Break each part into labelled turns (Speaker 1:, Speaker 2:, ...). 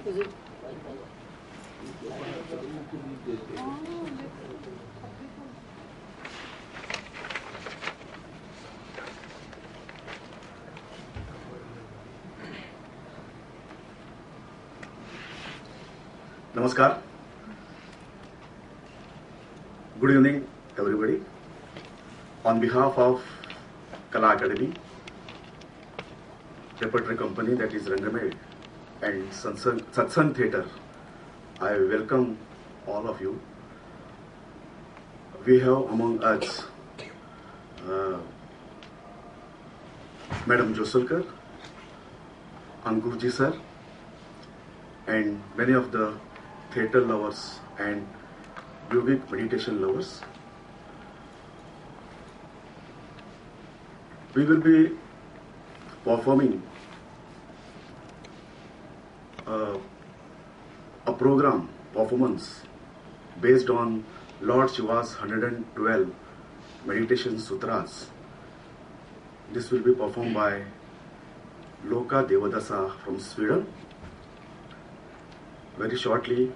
Speaker 1: Is it?
Speaker 2: Namaskar. Good evening, everybody. On behalf of Kala Academy, repertory company that is Rangamade and Satsang Theatre, I welcome all of you. We have among us Madam Josulkar, Ankurji sir, and many of the theatre lovers and yogic meditation lovers. We will be performing a performance based on Lord Shiva's 112 meditation sutras. This will be performed by Loka from Sweden. Very shortly,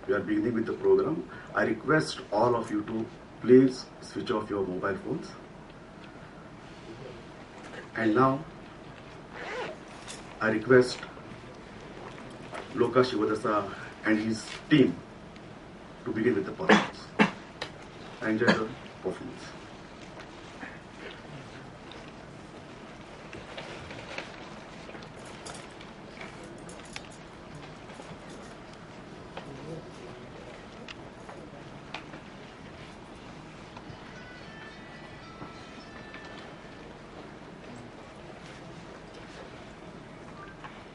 Speaker 2: we are beginning with the program. I request all of you to please switch off your mobile phones. And now, I request Loka Shivadasa and his team to begin with the performance. Enjoy the performance.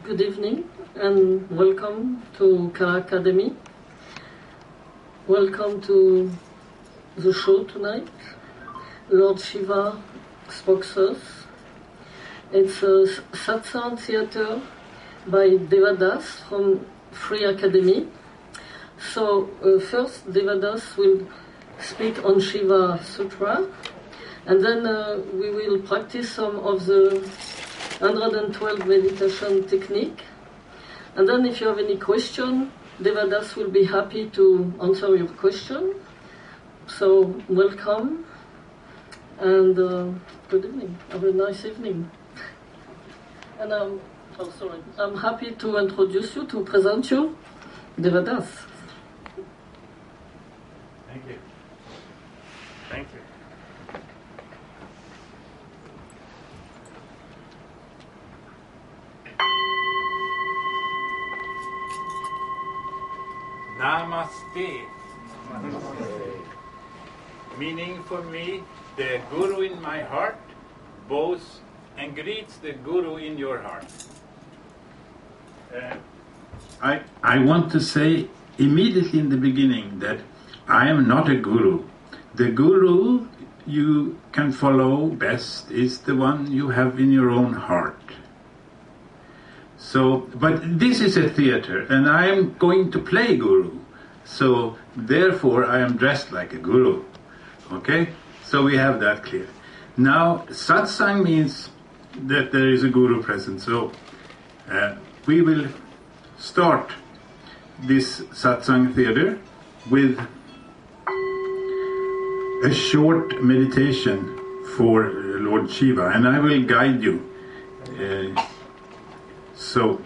Speaker 1: Good evening and welcome to Kala Academy. Welcome to the show tonight, Lord Shiva Sutras. It's a Satsang Theatre by Devadas from Free Academy. So first Devadas will speak on Shiva Sutra, and then we will practice some of the 112 meditation technique. And then if you have any question, Devadas will be happy to answer your question. So welcome and good evening. Have a nice evening. And I'm happy to introduce you, to present you, Devadas.
Speaker 3: Thank you. Thank you. Namaste. Meaning for me, the Guru in my heart bows and greets the Guru in your heart. I want to say immediately in the beginning that I am not a Guru. The Guru you can follow best is the one you have in your own heart. So, but this is a theater, and I am going to play Guru. So, therefore, I am dressed like a Guru. Okay? So we have that clear. Now, Satsang means that there is a Guru present. So, we will start this Satsang Theatre with a short meditation for Lord Shiva, and I will guide you. So,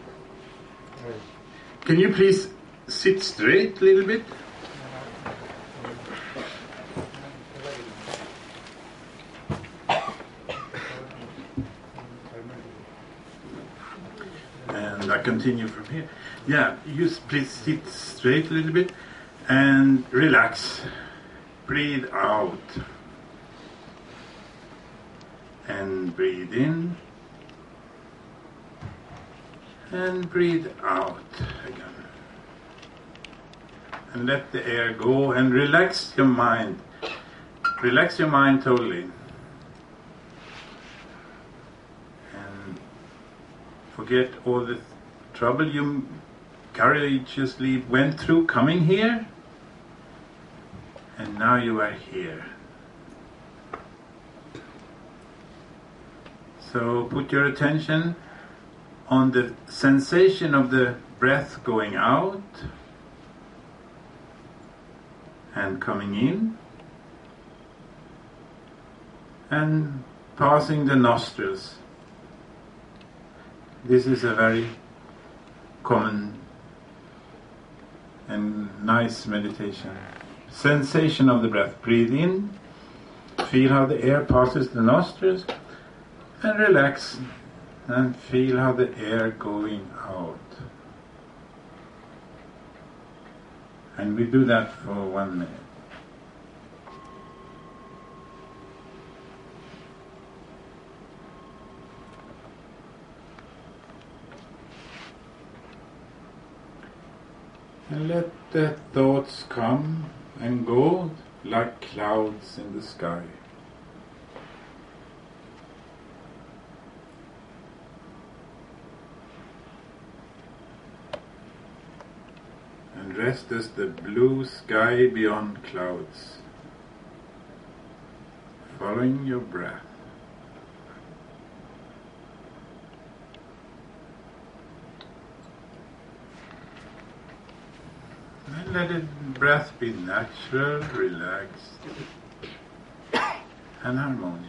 Speaker 3: can you please sit straight a little bit? And I continue from here. Yeah, you please sit straight a little bit and relax. Breathe out. And breathe in. And breathe out again. And let the air go and relax your mind. Relax your mind totally. And forget all the trouble you courageously went through coming here. And now you are here. So put your attention on the sensation of the breath going out and coming in and passing the nostrils. This is a very common and nice meditation. Sensation of the breath. Breathe in, feel how the air passes the nostrils, and relax and feel how the air going out. And we do that for 1 minute. And let the thoughts come and go like clouds in the sky. And rest as the blue sky beyond clouds, following your breath. And let the breath be natural, relaxed, and harmonious.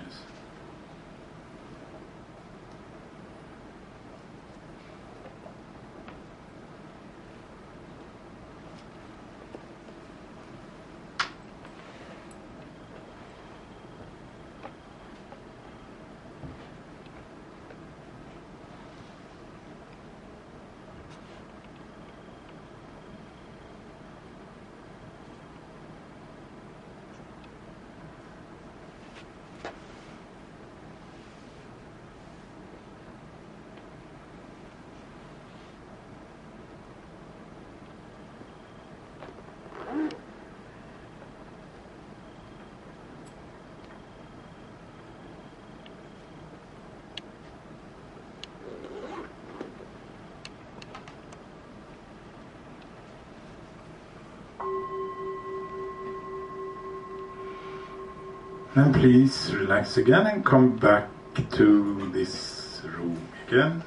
Speaker 3: And please relax again and come back to this room again.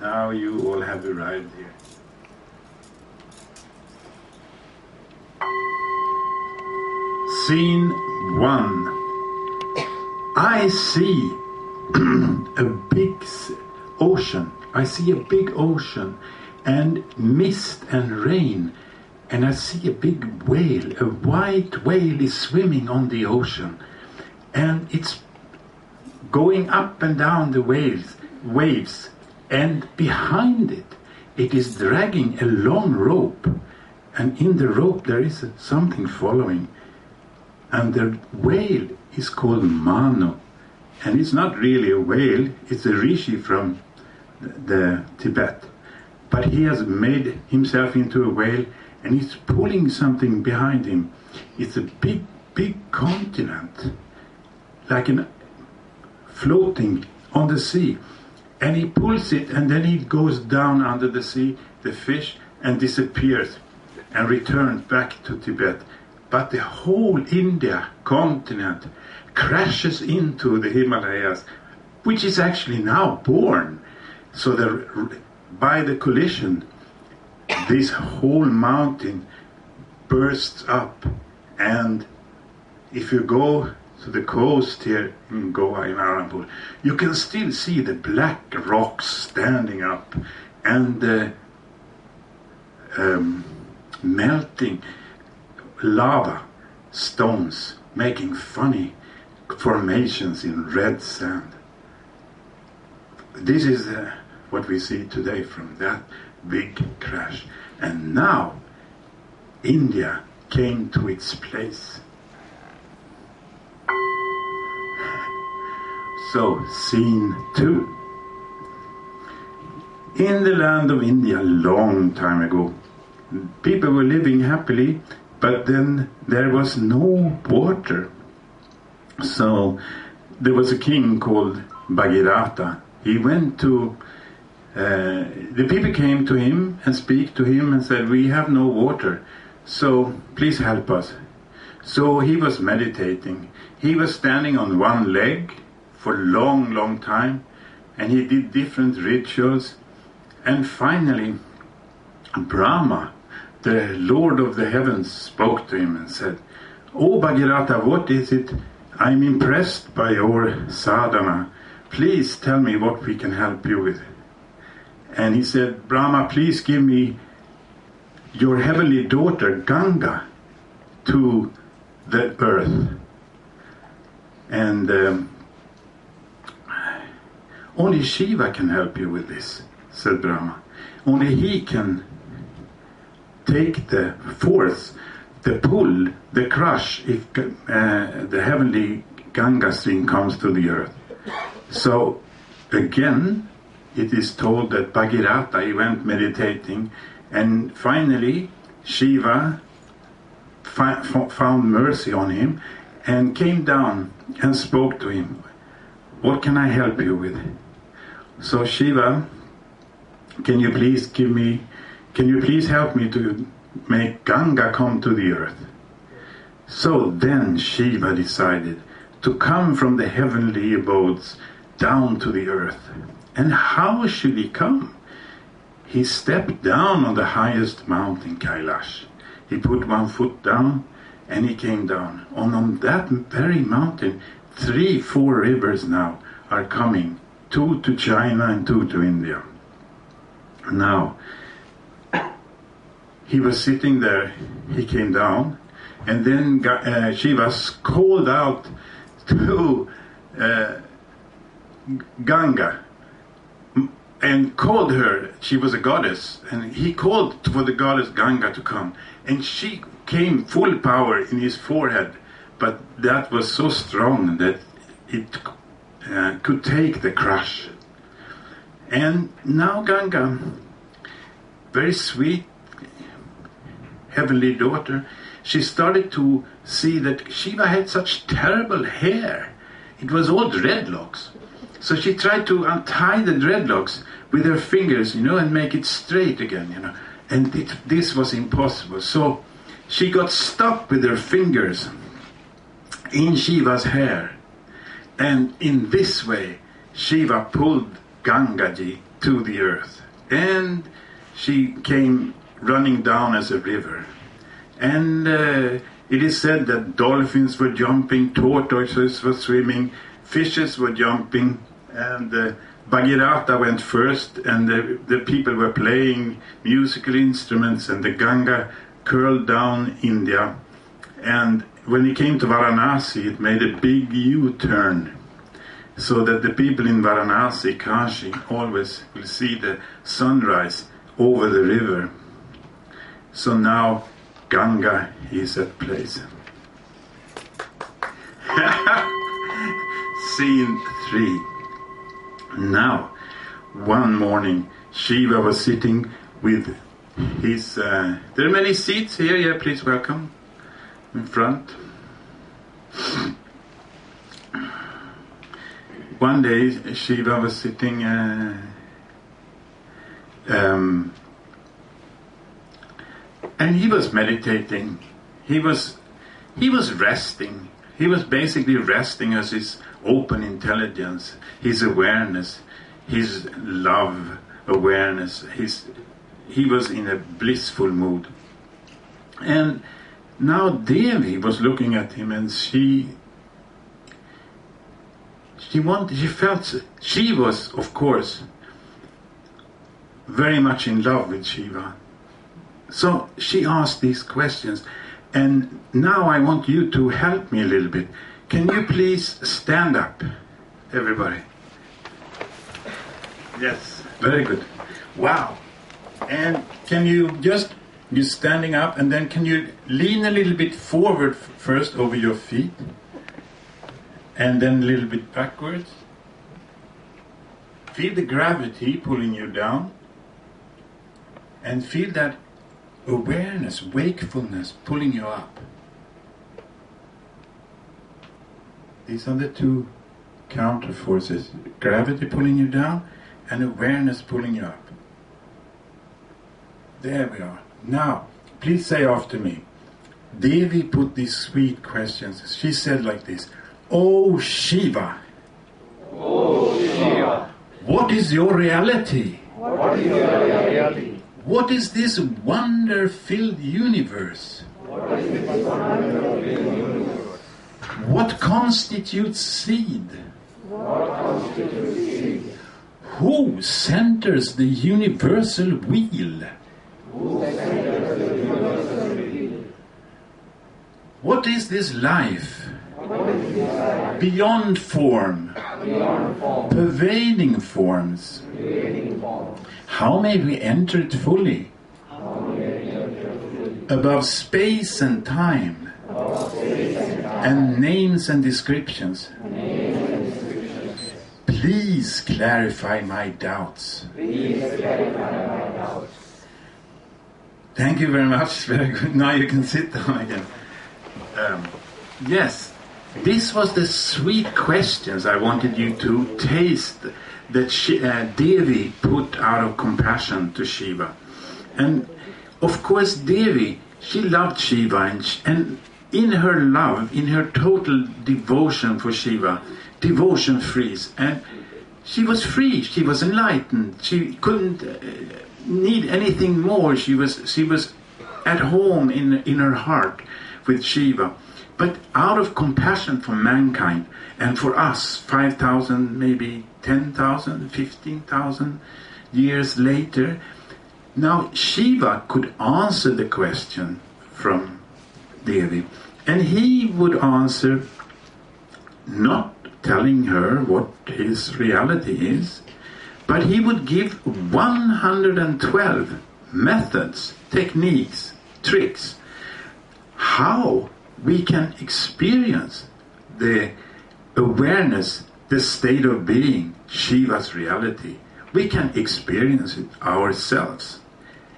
Speaker 3: Now you all have arrived here. Scene 1. I see a big ocean. I see a big ocean and mist and rain. And I see a big whale, a white whale is swimming on the ocean. And it's going up and down the waves. And behind it, it is dragging a long rope. And in the rope there is something following. And the whale is called Mano. And it's not really a whale, it's a rishi from the Tibet. But he has made himself into a whale. And he's pulling something behind him. It's a big, big continent, like an floating on the sea. And he pulls it, and then it goes down under the sea, the fish, and disappears, and returns back to Tibet. But the whole India continent crashes into the Himalayas, which is actually now born. So by the collision, this whole mountain bursts up, and if you go to the coast here in Goa, in Arambur, you can still see the black rocks standing up and the melting lava stones making funny formations in red sand. This is what we see today from that big crash. And now India came to its place. So, scene 2. In the land of India, a long time ago, people were living happily, but then there was no water. So there was a king called Bhagiratha. He went to the people came to him and speak to him and said, "We have no water, so please help us." So he was meditating. He was standing on one leg for a long, long time, and he did different rituals. And finally, Brahma, the Lord of the heavens, spoke to him and said, "Oh Bhagirata, what is it? I'm impressed by your sadhana. Please tell me what we can help you with." And he said, "Brahma, please give me your heavenly daughter Ganga to the earth." And only Shiva can help you with this, said Brahma. Only he can take the force, the pull, the crush, if the heavenly Ganga stream comes to the earth. So again, it is told that Bhagirata, he went meditating, and finally Shiva found mercy on him and came down and spoke to him. "What can I help you with?" So Shiva, can you please help me to make Ganga come to the earth? So then Shiva decided to come from the heavenly abodes down to the earth. And how should he come? He stepped down on the highest mountain, Kailash. He put one foot down and he came down. And on that very mountain, 3-4 rivers now are coming. 2 to China and 2 to India. Now, he was sitting there, he came down, and then Shiva called out to Ganga and called her. She was a goddess, and he called for the goddess Ganga to come, and she came full power in his forehead, but that was so strong that it could take the crush. And now Ganga, very sweet heavenly daughter, she started to see that Shiva had such terrible hair. It was all dreadlocks. So she tried to untie the dreadlocks with her fingers, and make it straight again, And this was impossible. So she got stuck with her fingers in Shiva's hair. And in this way, Shiva pulled Gangaji to the earth. And she came running down as a river. And it is said that dolphins were jumping, tortoises were swimming, fishes were jumping, and Bhagirata went first, and the people were playing musical instruments, and the Ganga curled down India. And when it came to Varanasi, it made a big U-turn, so that the people in Varanasi, Kashi, always will see the sunrise over the river. So now Ganga is at place. Scene 3. Now, one morning, Shiva was sitting with his... there are many seats here. Yeah, please welcome. In front. One day, Shiva was sitting... and he was meditating. He was resting. He was basically resting as his open intelligence, his awareness, his love awareness. He was in a blissful mood. And now Devi was looking at him, and she felt she was, of course, very much in love with Shiva. So she asked these questions, and now I want you to help me a little bit. Can you please stand up, everybody? Yes, very good. Wow. And can you're standing up, and then can you lean a little bit forward first over your feet, and then a little bit backwards? Feel the gravity pulling you down, and feel that awareness, wakefulness pulling you up. These are the two counter forces. Gravity pulling you down and awareness pulling you up. There we are. Now, please say after me. Devi put these sweet questions. She said like this: "Oh Shiva. Oh Shiva. What is your reality?
Speaker 4: What is your reality?
Speaker 3: What is this wonder-filled universe? What constitutes seed? Who centers the universal wheel? What is this life? Beyond form, pervading forms. How may we enter it fully? Above space and time, and names and descriptions. Please clarify my doubts. Thank you very much. Very good. Now you can sit down again. Yes, this was the sweet questions I wanted you to taste that Devi put out of compassion to Shiva. And of course Devi, she loved Shiva, and in her love, in her total devotion for Shiva, devotion frees, and she was free, she was enlightened, she couldn't need anything more, she was at home in her heart with Shiva. But out of compassion for mankind, and for us, 5,000, maybe 10,000, 15,000 years later, now Shiva could answer the question from Devi. And he would answer, not telling her what his reality is, but he would give 112 methods, techniques, tricks, how we can experience the awareness, the state of being, Shiva's reality. We can experience it ourselves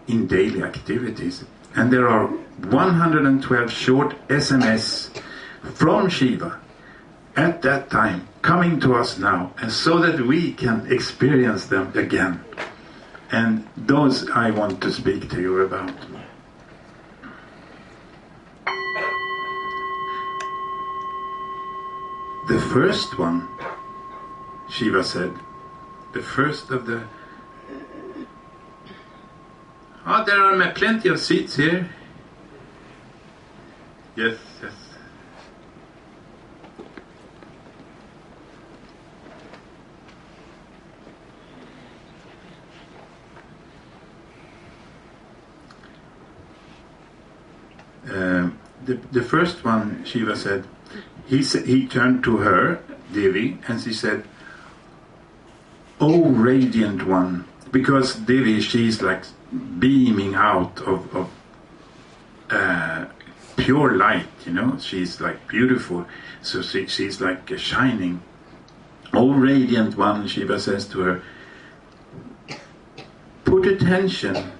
Speaker 3: in daily activities. And there are 112 short SMS from Shiva at that time coming to us now, and so that we can experience them again. And those I want to speak to you about. The first one, Shiva said, the first of the... there are plenty of seats here. Yes, yes. The first one, Shiva said, he turned to her, Devi, and she said, "O radiant one," because Devi, she's like beaming out of pure light, she's like beautiful, so she's like shining. "O radiant one," Shiva says to her, "put attention.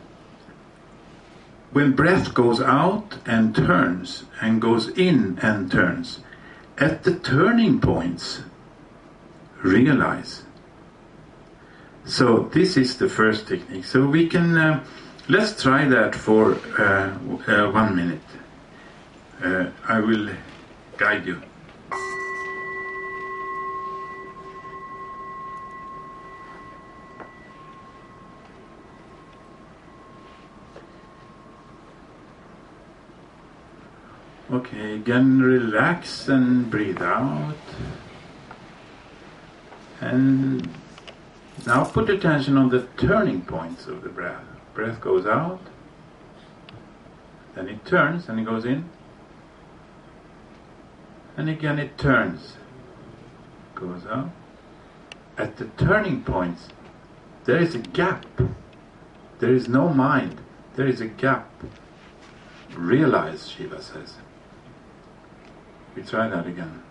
Speaker 3: When breath goes out and turns, and goes in and turns, at the turning points, realize." So this is the first technique. So we can, let's try that for 1 minute. I will guide you. Okay, again relax and breathe out. And now put attention on the turning points of the breath. Breath goes out, then it turns and it goes in, and again it turns, goes out. At the turning points, there is a gap. There is no mind. There is a gap. Realize, Shiva says. We try that again.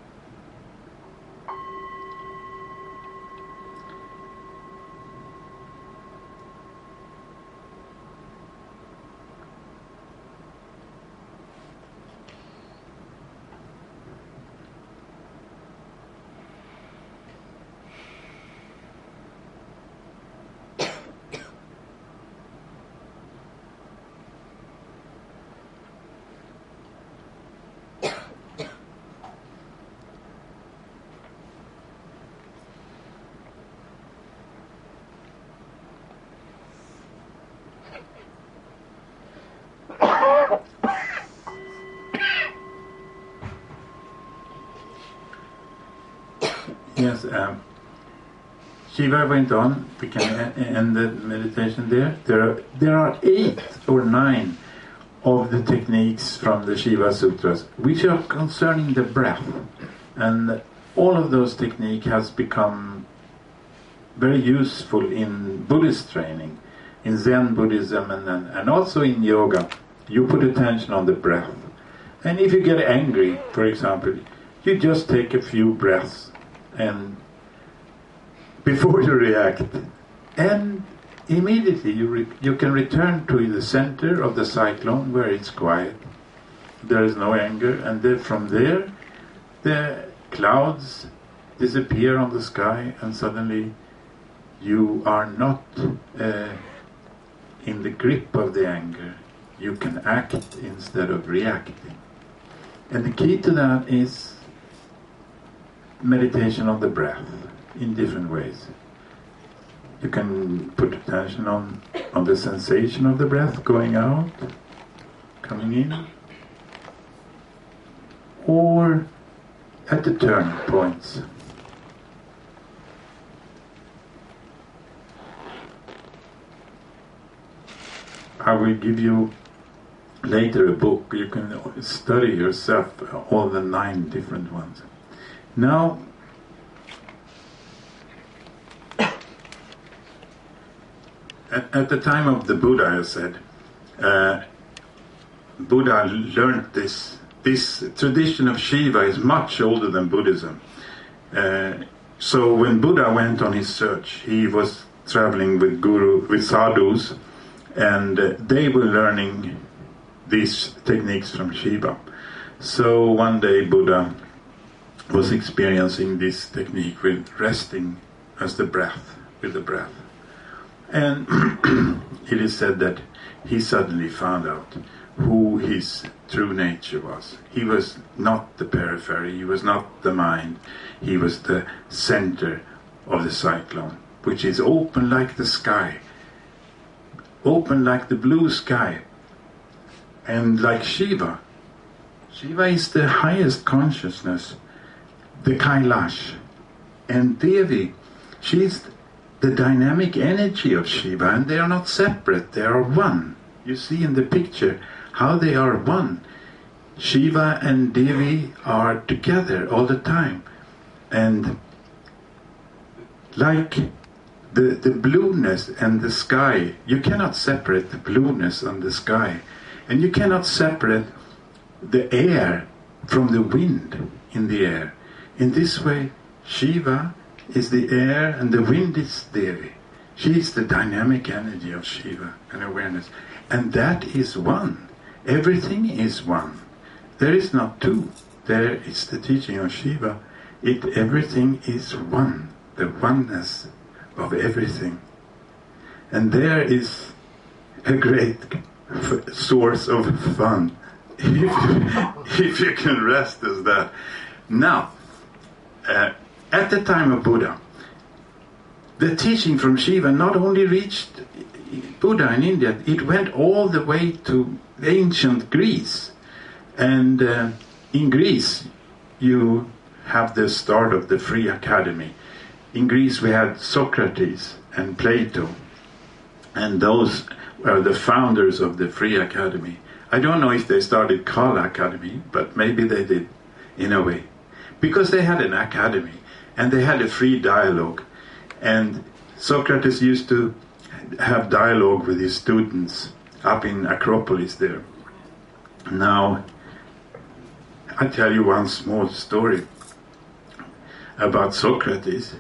Speaker 3: Yes, Shiva went on. We can end the meditation there. There are 8 or 9 of the techniques from the Shiva Sutras, which are concerning the breath. And all of those techniques has become very useful in Buddhist training, in Zen Buddhism and also in yoga. You put attention on the breath. And if you get angry, for example, you just take a few breaths and before you react. And immediately you can return to the center of the cyclone where it's quiet. There is no anger, and then from there the clouds disappear on the sky, and suddenly you are not in the grip of the anger. You can act instead of reacting. And the key to that is meditation on the breath in different ways. You can put attention on the sensation of the breath going out, coming in, or at the turning points. I will give you later a book. You can study yourself all the 9 different ones. Now, at the time of the Buddha, I said, Buddha learned this. This tradition of Shiva is much older than Buddhism. So when Buddha went on his search, he was traveling with sadhus, and they were learning these techniques from Shiva. So one day Buddha was experiencing this technique with resting as the breath, with the breath. And it is said that he suddenly found out who his true nature was. He was not the periphery, he was not the mind, he was the center of the cyclone, which is open like the sky, open like the blue sky. And like Shiva, Shiva is the highest consciousness, the Kailash. And Devi, she's the dynamic energy of Shiva, and they are not separate, they are one. You see in the picture how they are one. Shiva and Devi are together all the time. And like the blueness and the sky, you cannot separate the blueness and the sky. And you cannot separate the air from the wind in the air. In this way, Shiva is the air and the wind is Devi. She is the dynamic energy of Shiva and awareness. And that is one. Everything is one. There is not two. There is the teaching of Shiva. Everything is one. The oneness of everything. And there is a great source of fun if you can rest as that. Now, at the time of Buddha, the teaching from Shiva not only reached Buddha in India, it went all the way to ancient Greece. And in Greece, you have the start of the free academy. In Greece, we had Socrates and Plato, and those were the founders of the free academy. I don't know if they started Kala Academy, but maybe they did, in a way. Because they had an academy, and they had a free dialogue. And Socrates used to have dialogue with his students up in Acropolis there. Now, I tell you one small story about Socrates.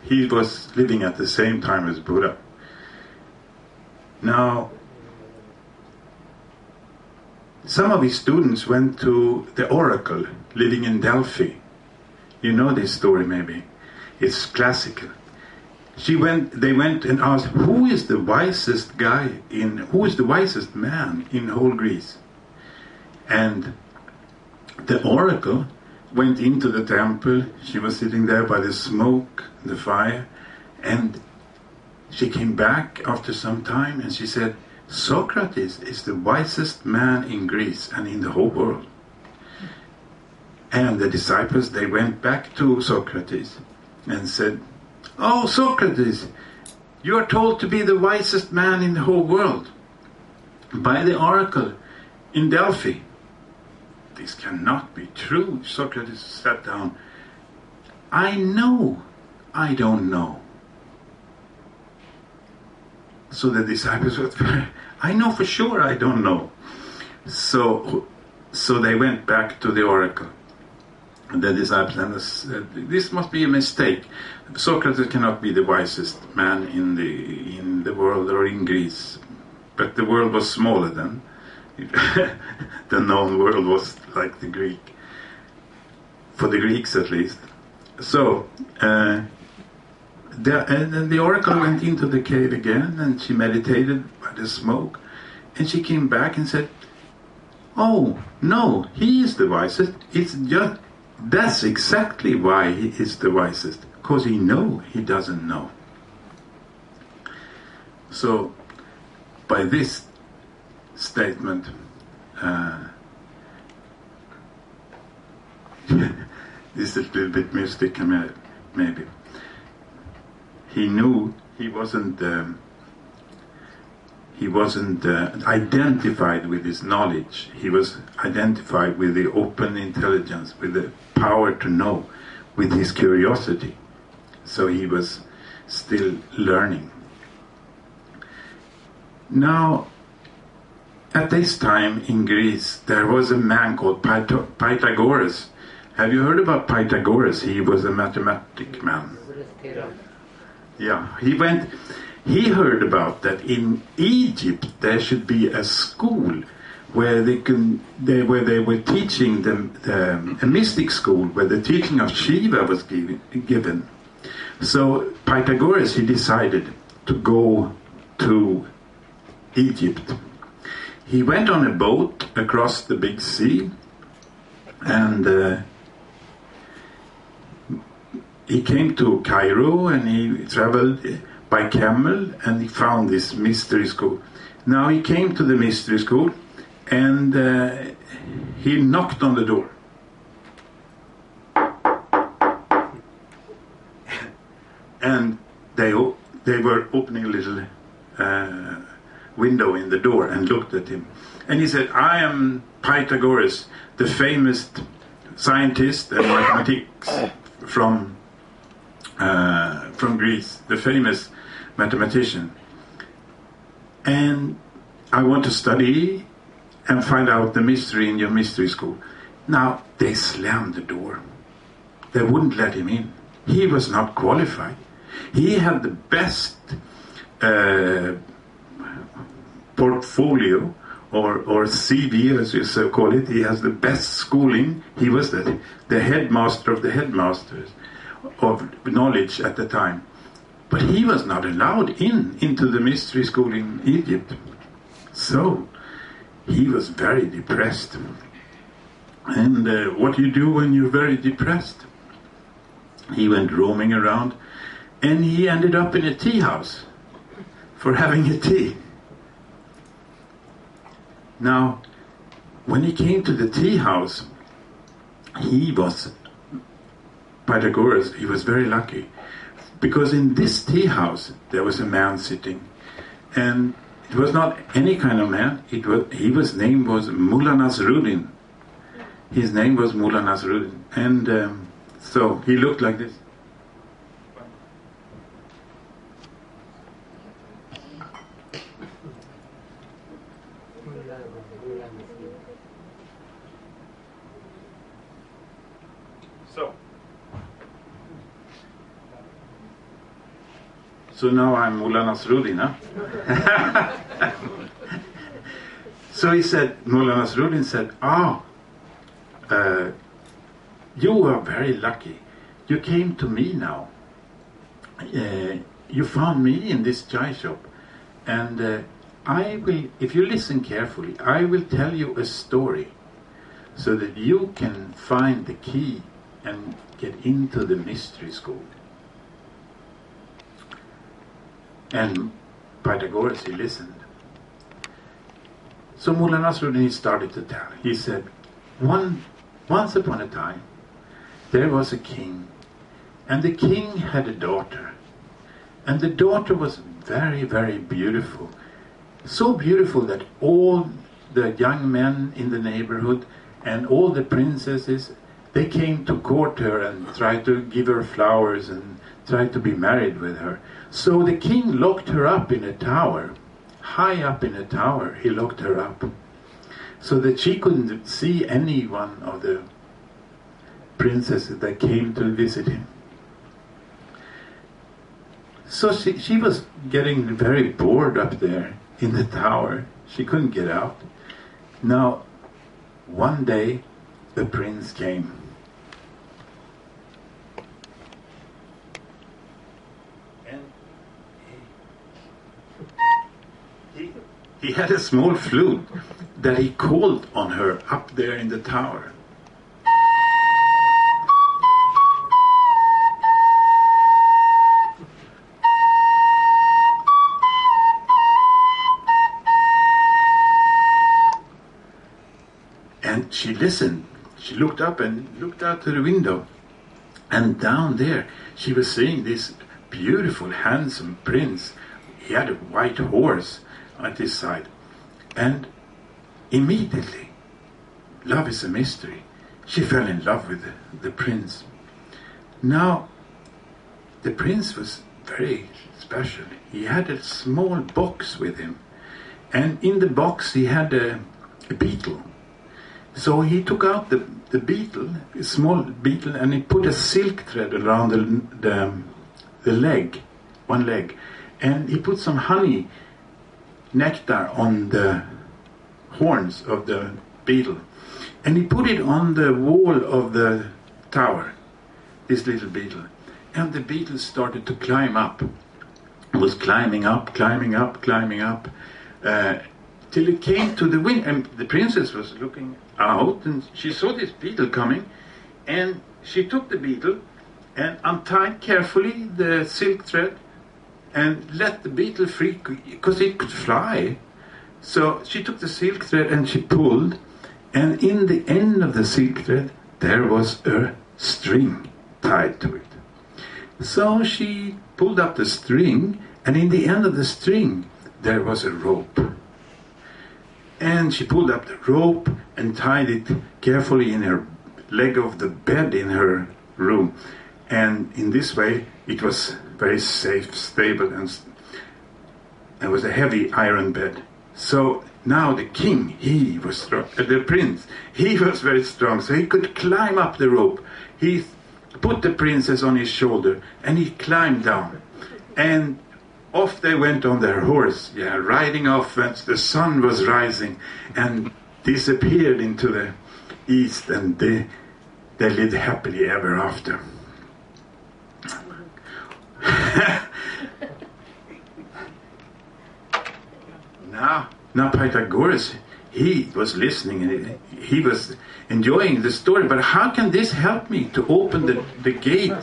Speaker 3: He was living at the same time as Buddha. Now, some of his students went to the oracle living in Delphi. You know this story maybe. It's classical. They went and asked, who is the wisest man in whole Greece? And the oracle went into the temple. She was sitting there by the smoke, the fire, and she came back after some time and she said, Socrates is the wisest man in Greece and in the whole world. And the disciples, they went back to Socrates and said, "Oh, Socrates, you are told to be the wisest man in the whole world by the oracle in Delphi." "This cannot be true." Socrates sat down. "I know I don't know." So the disciples were, "I know for sure I don't know." So they went back to the oracle. And the disciples said, "This must be a mistake. Socrates cannot be the wisest man in the world or in Greece." But the world was smaller then. The known world was like the Greek, for the Greeks at least. So and then the oracle went into the cave again, and she meditated by the smoke, and she came back and said, "Oh no, he is the wisest. That's exactly why he is the wisest, because he doesn't know." So by this statement, this is a little bit mystic, maybe. He knew he wasn't identified with his knowledge. He was identified with the open intelligence, with the power to know, with his curiosity. So he was still learning. Now, at this time in Greece, there was a man called Pythagoras. Have you heard about Pythagoras? He was a mathematic man. Yeah, he heard about that in Egypt there should be a school where they were teaching them a mystic school where the teaching of Shiva was given. So Pythagoras, he decided to go to Egypt. He went on a boat across the big sea, and he came to Cairo, and he traveled by camel, and he found this mystery school. Now he came to the mystery school, and he knocked on the door. And they were opening a little window in the door and looked at him. And he said, "I am Pythagoras, the famous scientist and mathematics from Greece, the famous mathematician. And I want to study and find out the mystery in your mystery school." Now, they slammed the door. They wouldn't let him in. He was not qualified. He had the best portfolio or CV, as you so call it. He has the best schooling. He was the headmaster of the headmasters of knowledge at the time. But he was not allowed into the mystery school in Egypt. So he was very depressed. And what do you do when you're very depressed? He went roaming around, and he ended up in a tea house for having a tea. Now, when he came to the tea house, Pythagoras, he was very lucky, because in this tea house there was a man sitting, and it was not any kind of man. His name was Mullah Nasruddin. His name was Mullah Nasruddin, and so he looked like this. So now I'm Mullah Nasruddin, huh? So Mullah Nasruddin said, you are very lucky. You came to me now. You found me in this chai shop. And I will, if you listen carefully, I will tell you a story so that you can find the key and get into the mystery school. And Pythagoras, he listened. So Mullah Nasruddin, he started to tell. He said, once upon a time, there was a king, And the king had a daughter. And the daughter was very, very beautiful. So beautiful that all the young men in the neighborhood and all the princesses, they came to court her and tried to give her flowers and tried to be married with her. So the king locked her up in a tower. High up in a tower, he locked her up. So that she couldn't see any one of the princesses that came to visit him. So she was getting very bored up there in the tower. She couldn't get out. Now, one day, the prince came. And he had a small flute that he called on her up there in the tower. And she listened. She looked up and looked out to the window. And down there, she was seeing this beautiful, handsome prince. He had a white horse at his side. And immediately, love is a mystery, she fell in love with the prince. Now, the prince was very special. He had a small box with him. And in the box he had a beetle. So he took out the beetle, a small beetle, and he put a silk thread around the leg, one leg. And he put some honey, nectar on the horns of the beetle. And he put it on the wall of the tower, this little beetle. And the beetle started to climb up. It was climbing up, climbing up, climbing up, till it came to the window. And the princess was looking out, and she saw this beetle coming, and she took the beetle and untied carefully the silk thread and let the beetle free, because it could fly. So she took the silk thread and she pulled, and in the end of the silk thread there was a string tied to it. So she pulled up the string, and in the end of the string there was a rope. And she pulled up the rope and tied it carefully in her leg of the bed in her room. And in this way it was very safe, stable, and it was a heavy iron bed. So now the king, he was strong, the prince, he was very strong, so he could climb up the rope. He put the princess on his shoulder and he climbed down. And off they went on their horse, riding off as the sun was rising, and disappeared into the east, and they lived happily ever after. Now Pythagoras, he was listening and he was enjoying the story, but how can this help me to open the gate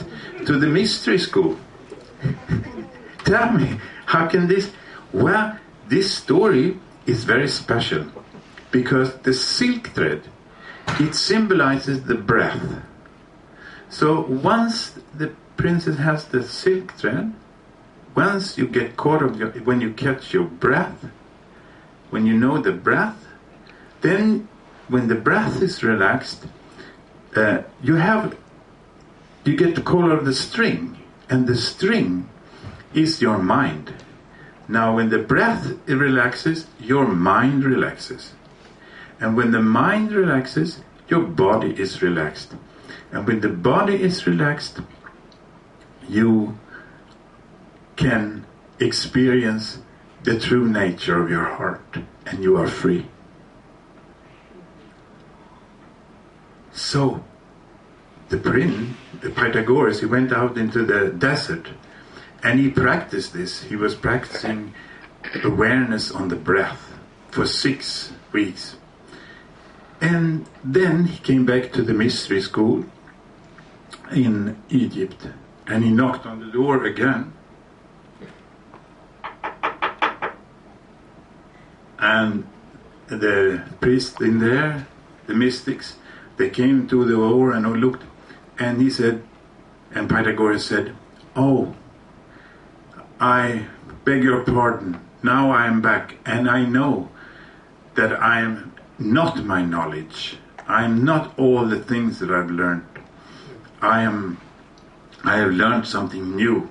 Speaker 3: to the mystery school? Tell me, how can this? Well, this story is very special because the silk thread, it symbolizes the breath. So once the princess has the silk thread, once you get caught up, when you catch your breath, when you know the breath, then when the breath is relaxed, you get the call of the string, and the string is your mind. Now when the breath relaxes, your mind relaxes. And when the mind relaxes, your body is relaxed. And when the body is relaxed, you can experience the true nature of your heart, and you are free. So the Pythagoras, he went out into the desert and he practiced this. He was practicing awareness on the breath for 6 weeks. And then he came back to the mystery school in Egypt, and he knocked on the door again. And the priests in there, the mystics, they came to the door and looked, and he said, And Pythagoras said, "Oh, I beg your pardon. Now I am back, and I know that I am not my knowledge. I am not all the things that I've learned. I have learned something new,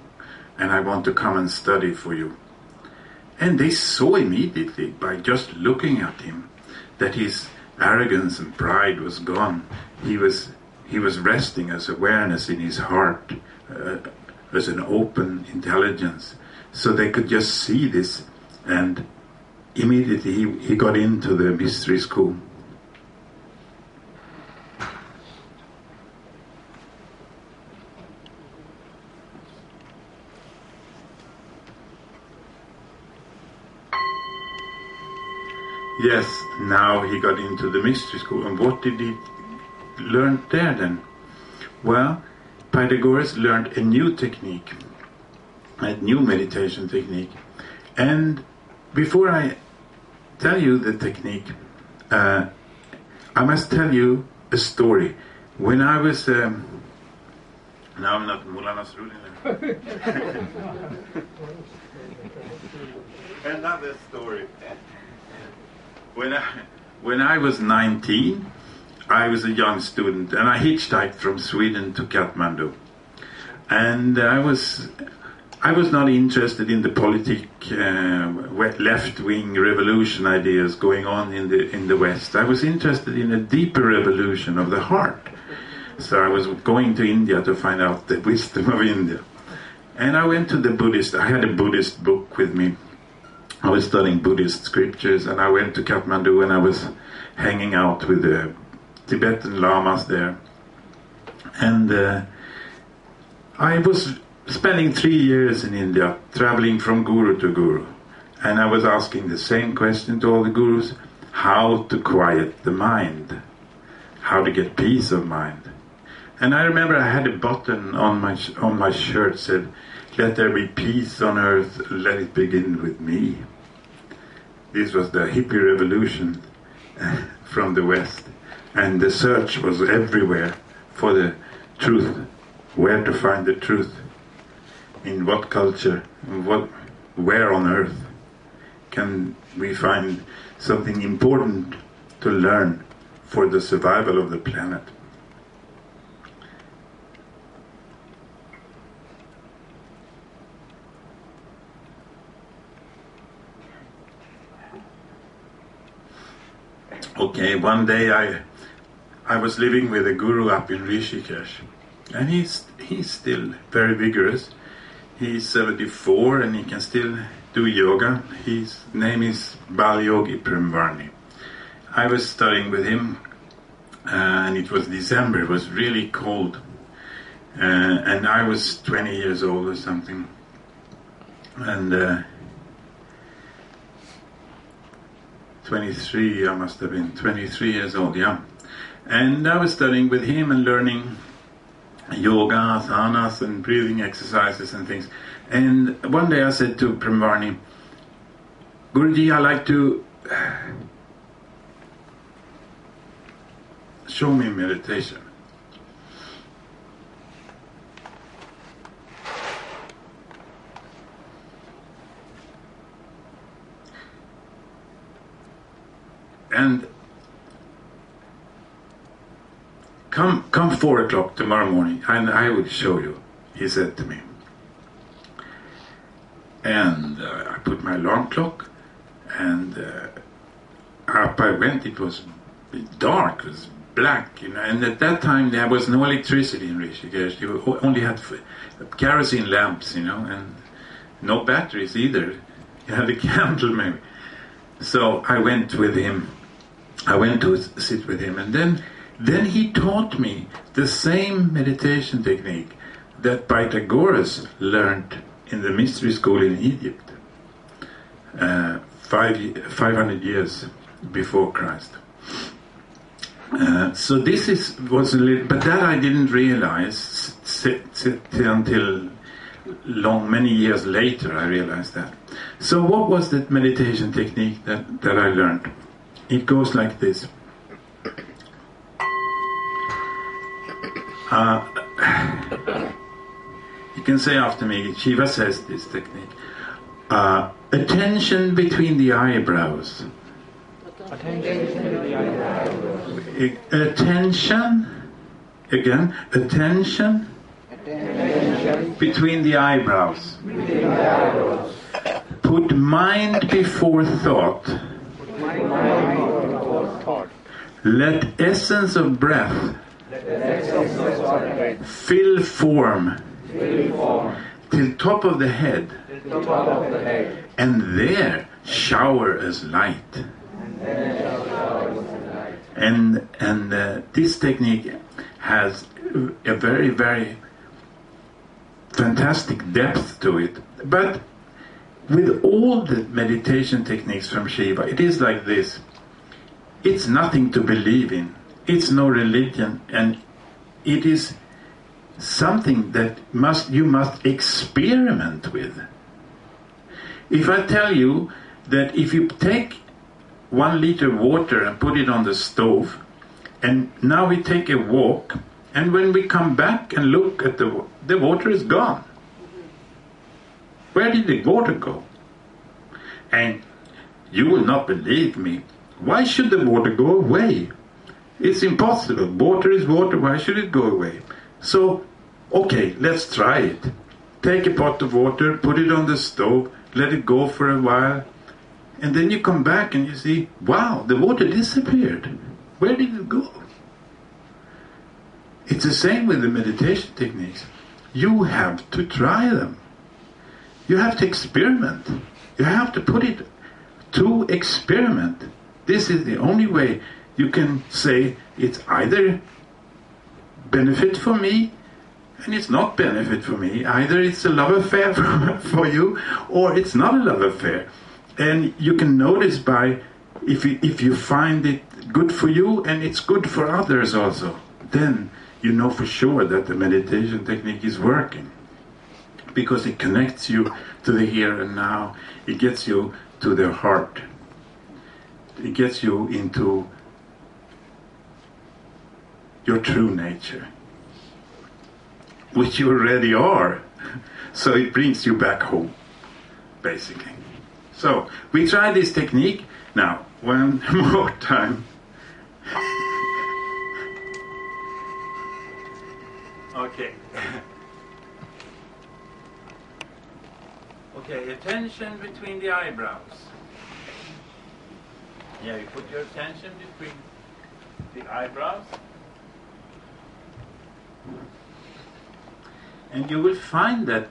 Speaker 3: and I want to come and study for you." And they saw immediately, by just looking at him, that his arrogance and pride was gone. He was resting as awareness in his heart, as an open intelligence. So they could just see this, and immediately he got into the mystery school. Yes, now he got into the mystery school. And what did he learn there then? Well, Pythagoras learned a new technique, a new meditation technique. And before I tell you the technique, I must tell you a story. When I was... now I'm not Mullah Nasruddin. Another story. When I was 19, I was a young student, and I hitchhiked from Sweden to Kathmandu. And I was not interested in the left-wing revolution ideas going on in the West. I was interested in a deeper revolution of the heart. So I was going to India to find out the wisdom of India. And I went to the Buddhist. I had a Buddhist book with me. I was studying Buddhist scriptures, and I went to Kathmandu, and I was hanging out with the Tibetan lamas there. And I was spending 3 years in India, traveling from guru to guru. And I was asking the same question to all the gurus: how to quiet the mind, how to get peace of mind. And I remember I had a button on my shirt said, "Let there be peace on earth, let it begin with me." This was the hippie revolution from the West. And the search was everywhere for the truth. Where to find the truth? In what culture? Where on earth can we find something important to learn for the survival of the planet? Okay, one day I was living with a guru up in Rishikesh, and he's still very vigorous. He's 74 and he can still do yoga. His name is Balyogi Premvarni. I was studying with him, and it was December. It was really cold, and I was 20 years old or something, and 23, I must have been 23 years old, yeah. And I was studying with him and learning yoga, asanas, and breathing exercises and things. And one day I said to Premvarni, "Guruji, I like to show me meditation." And come 4 o'clock tomorrow morning, and I will show you, he said to me. And I put my alarm clock, and up I went. It was dark, it was black, and at that time there was no electricity in Rishikesh. You only had kerosene lamps, and no batteries either. You had a candle maybe. So I went with him. I went to sit with him, and then he taught me the same meditation technique that Pythagoras learned in the mystery school in Egypt 500 years before Christ. So this was a little, but that I didn't realize until many years later. I realized that. So what was that meditation technique that I learned? It goes like this. You can say after me, Shiva says this technique. Attention between the eyebrows. Attention, again, attention between the eyebrows. Put mind before thought. Let essence of breath fill form till top of the head, and there shower as light. And this technique has a very, very fantastic depth to it. But with all the meditation techniques from Shiva, it is like this. It's nothing to believe in. It's no religion, and it is something that you must experiment with. If I tell you that if you take 1 liter water and put it on the stove, and now we take a walk, and when we come back and look at the water is gone. Where did the water go? And you will not believe me. Why should the water go away? It's impossible. Water is water. Why should it go away? So, okay, let's try it. Take a pot of water, put it on the stove, let it go for a while, and then you come back and you see, wow, the water disappeared. Where did it go? It's the same with the meditation techniques. You have to try them. You have to experiment. You have to put it to experiment. This is the only way you can say it's either benefit for me and it's not benefit for me. Either it's a love affair for you or it's not a love affair. And you can notice by if you find it good for you and it's good for others also, then you know for sure that the meditation technique is working. Because it connects you to the here and now. It gets you to the heart. It gets you into your true nature, which you already are. So it brings you back home, basically. So we try this technique now one more time. Okay. Okay, attention between the eyebrows. Yeah, you put your attention between the eyebrows. And you will find that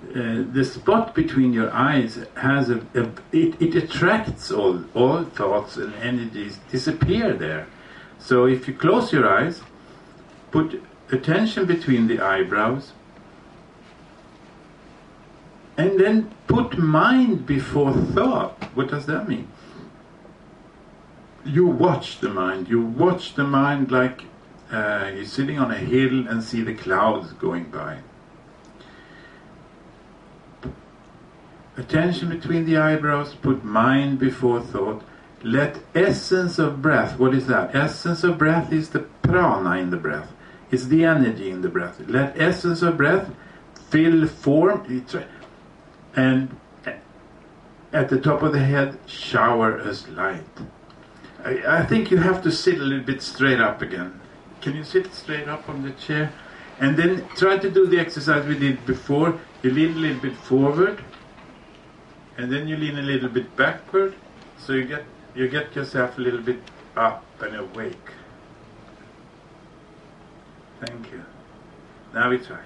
Speaker 3: the spot between your eyes has it attracts all thoughts and energies disappear there. So if you close your eyes, put attention between the eyebrows, and then put mind before thought. What does that mean? You watch the mind. You watch the mind like you're sitting on a hill and see the clouds going by. Attention between the eyebrows, put mind before thought. Let essence of breath, what is that? Essence of breath is the prana in the breath. It's the energy in the breath. Let essence of breath fill form, and at the top of the head, shower as light. I think you have to sit a little bit straight up again. Can you sit straight up on the chair? And then try to do the exercise we did before. You lean a little bit forward, and then you lean a little bit backward, so you get yourself a little bit up and awake. Thank you. Now we try.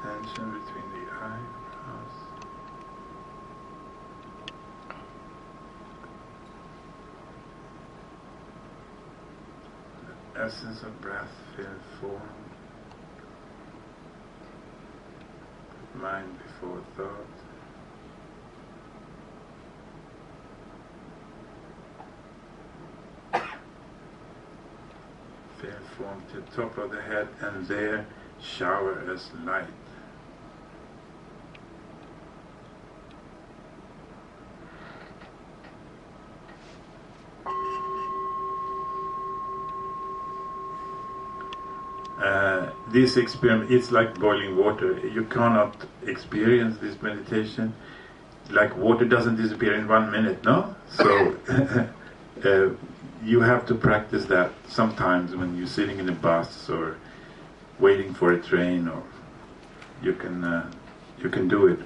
Speaker 3: Tension between the eyebrows. The essence of breath fill form. Mind before thought. Fill form to the top of the head, and there shower as light. this experiment, it's like boiling water. You cannot experience this meditation. Like water doesn't disappear in 1 minute, no? So you have to practice that sometimes when you're sitting in a bus or waiting for a train, or you can do it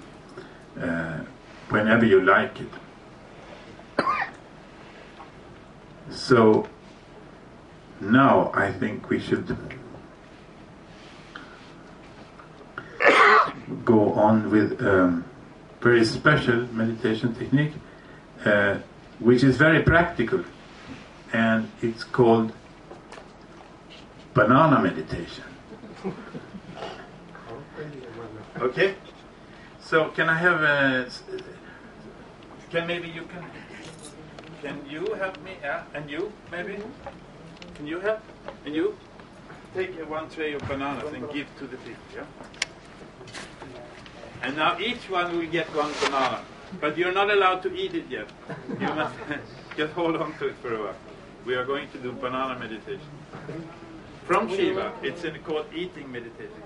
Speaker 3: whenever you like it. So now I think we should go on with very special meditation technique, which is very practical, and it's called banana meditation. Okay, so can I have a? Can you help me? And you maybe? Can you help? And you take one tray of bananas and give to the people. Yeah. And now each one will get one banana, but you're not allowed to eat it yet. You must just hold on to it for a while. We are going to do banana meditation from Shiva. It's called eating meditation.